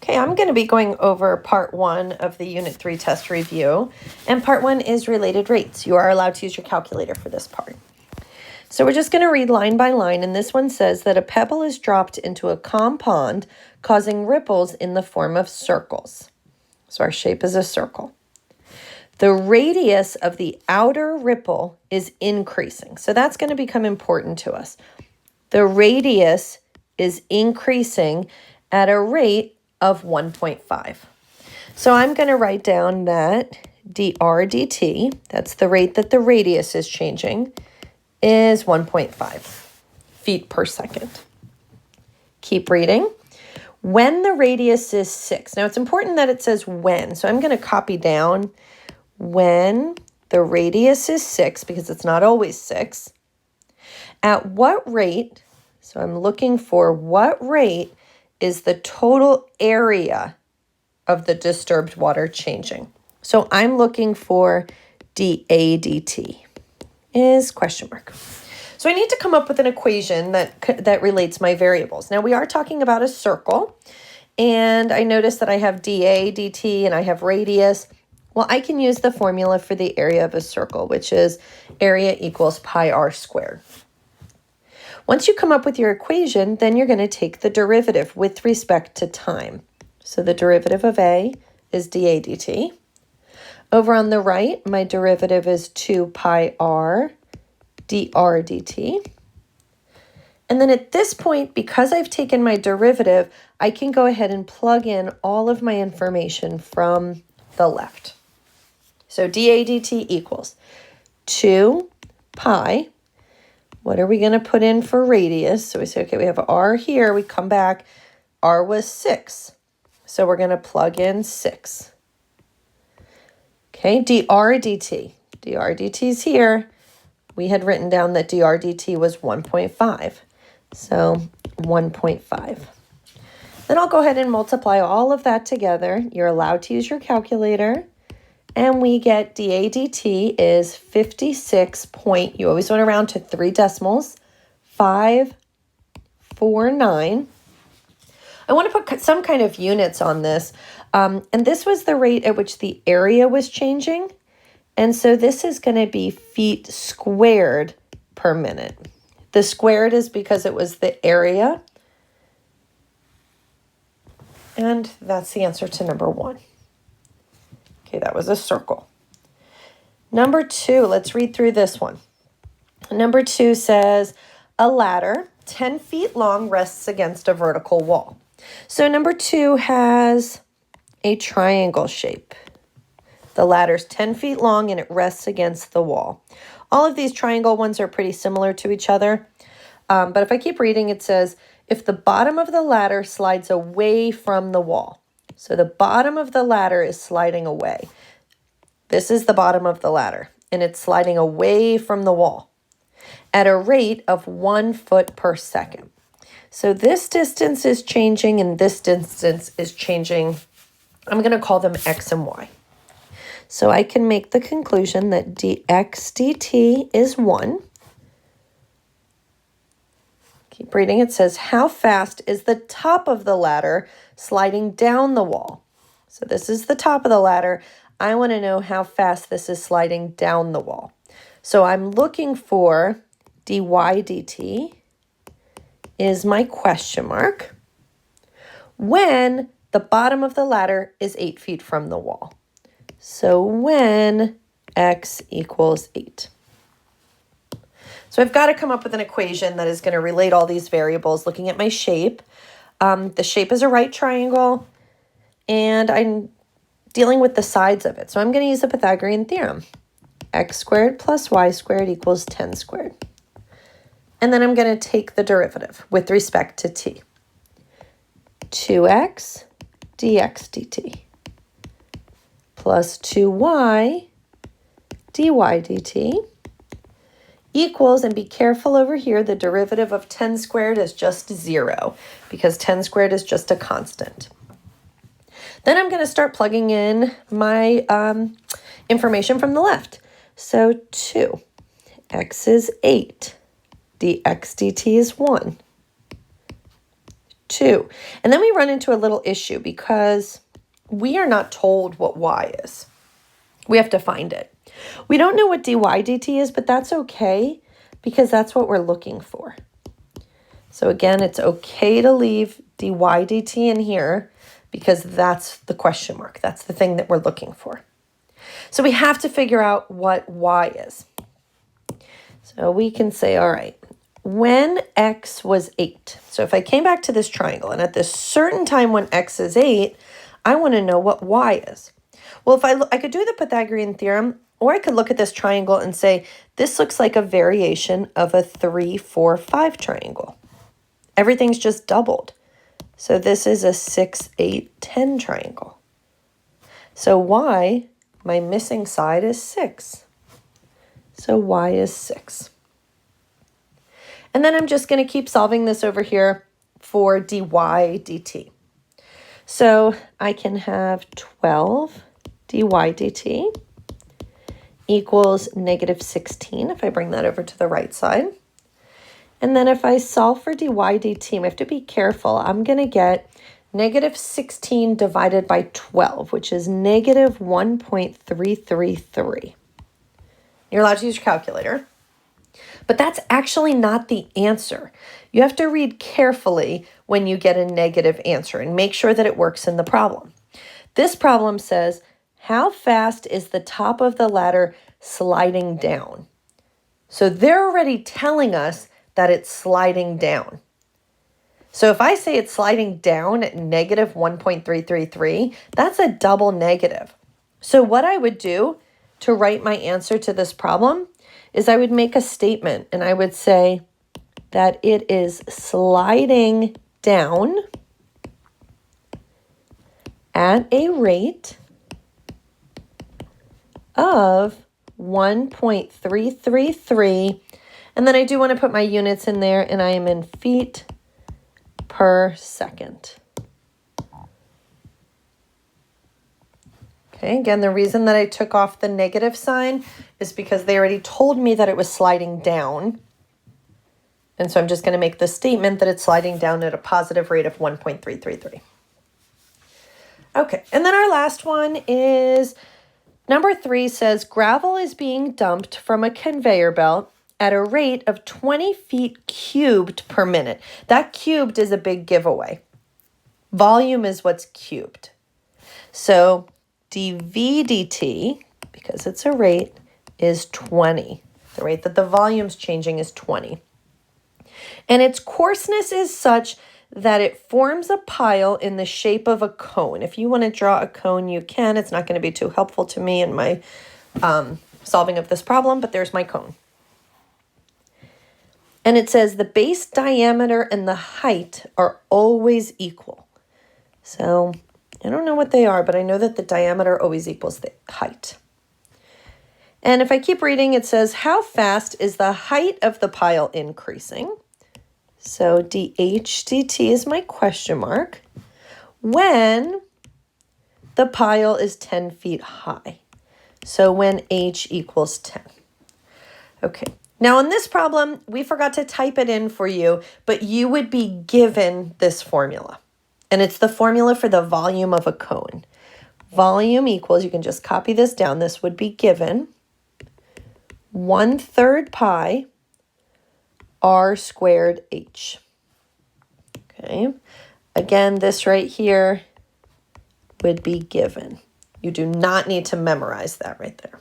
Okay, I'm going to be going over part 1 of the Unit 3 test review, and part 1 is related rates. You are allowed to use your calculator for this part. So we're just going to read line by line, and this one says that a pebble is dropped into a calm pond, causing ripples in the form of circles. So our shape is a circle. The radius of the outer ripple is increasing. So that's going to become important to us. The radius is increasing at a rate of 1.5. So I'm going to write down that dr dt, that's the rate that the radius is changing, is 1.5 feet per second. Keep reading. When the radius is 6, now it's important that it says when, so I'm going to copy down when the radius is 6, because it's not always 6, at what rate, so I'm looking for what rate is the total area of the disturbed water changing. So I'm looking for dA dt is question mark. So I need to come up with an equation that relates my variables. Now we are talking about a circle, and I notice that I have dA dt and I have radius. Well, I can use the formula for the area of a circle, which is area equals pi r squared. Once you come up with your equation, then you're going to take the derivative with respect to time. So the derivative of A is dA dt. Over on the right, my derivative is 2 pi r dr dt. And then at this point, because I've taken my derivative, I can go ahead and plug in all of my information from the left. So dA dt equals 2 pi. What are we going to put in for radius? So we say, okay, we have r here. We come back. R was 6. So we're going to plug in 6. Okay, dr dt. Dr dt is here. We had written down that dr dt was 1.5. So 1.5. Then I'll go ahead and multiply all of that together. You're allowed to use your calculator. And we get dA dt is 56 point, you always want to round to 3 decimals, 549. I want to put some kind of units on this. And this was the rate at which the area was changing. And so this is going to be feet squared per minute. The squared is because it was the area. And that's the answer to number 1. Okay, that was a circle. Number 2, let's read through this one. Number 2 says, a ladder 10 feet long rests against a vertical wall. So number 2 has a triangle shape. The ladder's 10 feet long and it rests against the wall. All of these triangle ones are pretty similar to each other. But if I keep reading, it says, if the bottom of the ladder slides away from the wall. So the bottom of the ladder is sliding away. This is the bottom of the ladder, and it's sliding away from the wall at a rate of 1 foot per second. So this distance is changing, and this distance is changing. I'm going to call them x and y. So I can make the conclusion that dx dt is 1. Keep reading. It says, how fast is the top of the ladder sliding down the wall? So this is the top of the ladder. I want to know how fast this is sliding down the wall. So I'm looking for dy dt is my question mark when the bottom of the ladder is 8 feet from the wall. So when x equals 8. So I've got to come up with an equation that is going to relate all these variables looking at my shape. The shape is a right triangle, and I'm dealing with the sides of it. So I'm going to use the Pythagorean theorem. X squared plus y squared equals 10 squared. And then I'm going to take the derivative with respect to t. 2x dx dt plus 2y dy dt equals, and be careful over here, the derivative of 10 squared is just 0 because 10 squared is just a constant. Then I'm going to start plugging in my information from the left. So 2, x is 8, dx dt is 1. 2. And then we run into a little issue because we are not told what y is. We have to find it. We don't know what dy dt is, but that's okay because that's what we're looking for. So again, it's okay to leave dy dt in here because that's the question mark. That's the thing that we're looking for. So we have to figure out what y is. So we can say, all right, when x was 8. So if I came back to this triangle and at this certain time when x is 8, I want to know what y is. Well, if I could do the Pythagorean theorem, or I could look at this triangle and say, this looks like a variation of a 3, 4, 5 triangle. Everything's just doubled. So this is a 6, 8, 10 triangle. So y, my missing side is 6. So y is 6. And then I'm just going to keep solving this over here for dy dt. So I can have 12 dy dt equals negative 16 if I bring that over to the right side. And then if I solve for dy dt, I have to be careful. I'm going to get negative 16 divided by 12, which is negative 1.333. You're allowed to use your calculator. But that's actually not the answer. You have to read carefully when you get a negative answer and make sure that it works in the problem. This problem says, how fast is the top of the ladder sliding down? So they're already telling us that it's sliding down. So if I say it's sliding down at negative 1.333, that's a double negative. So what I would do to write my answer to this problem is I would make a statement and I would say that it is sliding down at a rate of 1.333. And then I do want to put my units in there and I am in feet per second. Okay, again, the reason that I took off the negative sign is because they already told me that it was sliding down. And so I'm just going to make the statement that it's sliding down at a positive rate of 1.333. Okay, and then our last one is number 3 says gravel is being dumped from a conveyor belt at a rate of 20 feet cubed per minute. That cubed is a big giveaway. Volume is what's cubed. So dv dt, because it's a rate, is 20. The rate that the volume's changing is 20. And its coarseness is such that it forms a pile in the shape of a cone. If you want to draw a cone, you can. It's not going to be too helpful to me in my solving of this problem, but there's my cone. And it says the base diameter and the height are always equal. So I don't know what they are, but I know that the diameter always equals the height. And if I keep reading, it says, how fast is the height of the pile increasing? So dh dt is my question mark when the pile is 10 feet high. So when h equals 10. Okay. Now in this problem, we forgot to type it in for you, but you would be given this formula. And it's the formula for the volume of a cone. Volume equals, you can just copy this down, this would be given 1/3 pi r squared h. Okay, again, this right here would be given. You do not need to memorize that right there.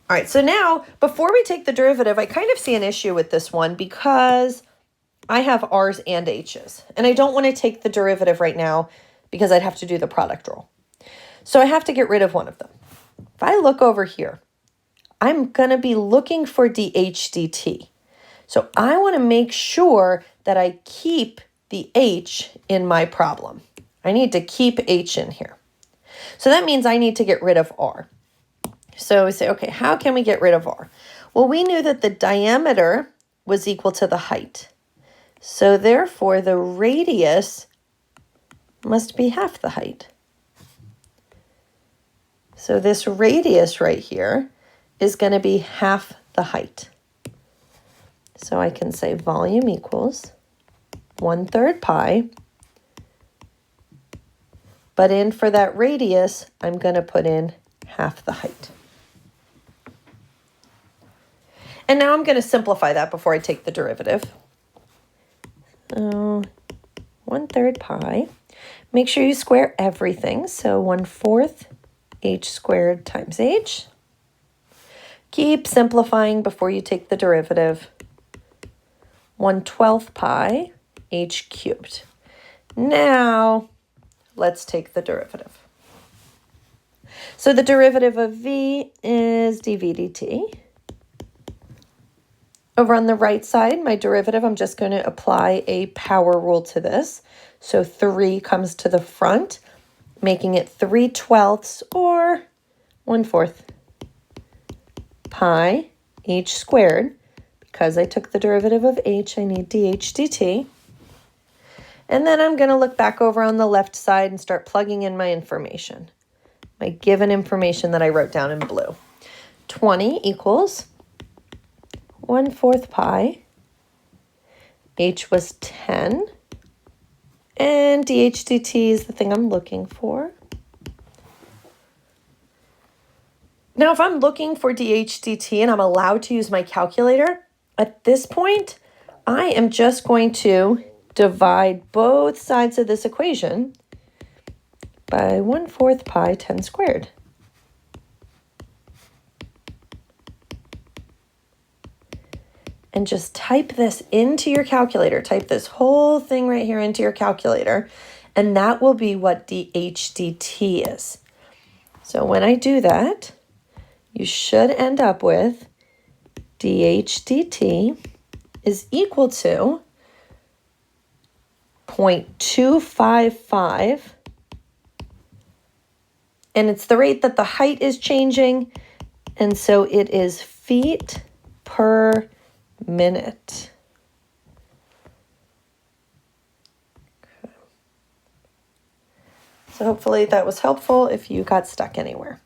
All right, so now, before we take the derivative, I kind of see an issue with this one because I have r's and h's, and I don't want to take the derivative right now because I'd have to do the product rule. So I have to get rid of one of them. If I look over here, I'm going to be looking for dh dt. So I want to make sure that I keep the h in my problem. I need to keep h in here. So that means I need to get rid of r. So we say, okay, how can we get rid of r? Well, we knew that the diameter was equal to the height. So therefore, the radius must be half the height. So this radius right here is going to be half the height. So I can say volume equals 1/3 pi. But in for that radius, I'm going to put in half the height. And now I'm going to simplify that before I take the derivative. So 1/3 pi. Make sure you square everything. So 1/4 h squared times h. Keep simplifying before you take the derivative. 1/12 pi h cubed. Now let's take the derivative. So the derivative of v is dv dt. Over on the right side, my derivative, I'm just going to apply a power rule to this. So 3 comes to the front, making it 3/12 or 1/4 pi h squared. Because I took the derivative of h, I need dh dt. And then I'm going to look back over on the left side and start plugging in my information. My given information that I wrote down in blue. 20 equals 1/4 pi. H was 10. And dh dt is the thing I'm looking for. Now, if I'm looking for dh dt and I'm allowed to use my calculator, at this point, I am just going to divide both sides of this equation by 1/4 pi 10 squared. And just type this into your calculator. Type this whole thing right here into your calculator, and that will be what dh dt is. So when I do that, you should end up with dh dt is equal to 0.255, and it's the rate that the height is changing, and so it is feet per minute. So hopefully that was helpful if you got stuck anywhere.